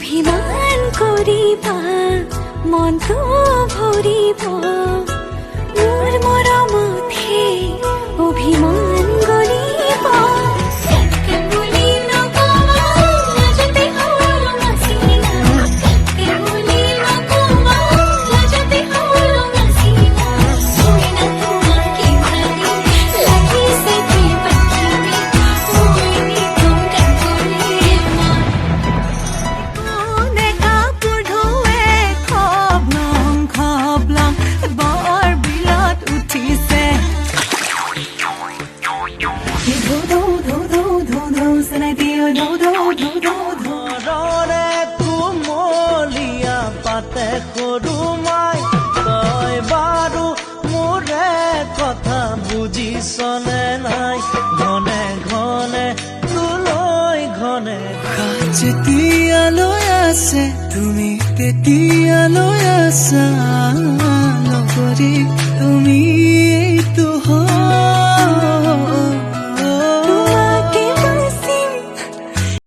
অভিমান কৰিবা মনটো ভৰিব মোৰ মৰমতহে অভিমান গলিব কেৱলি নকবা লাজতে হ'ল নাচিনা কেৱলি নকবা লাজতে হ'ল নাচিনা মই না তোমাক কিমানি লাগিছে প্ৰেমী মই নিতম গান কৰিম কোনে কাপোৰ ধুৱে খবলং বৰ বিলত উঠিছে ঘৰৰে কুমলীয়া পাতে সৰু মাই তই বাৰু মোৰে কথা বুজিছনে নাই ঘনে ঘনে তোলৈ ঘনে যেতিয়ালৈ আছে তুমি তেতিয়ালৈ আছা লগৰী তুমি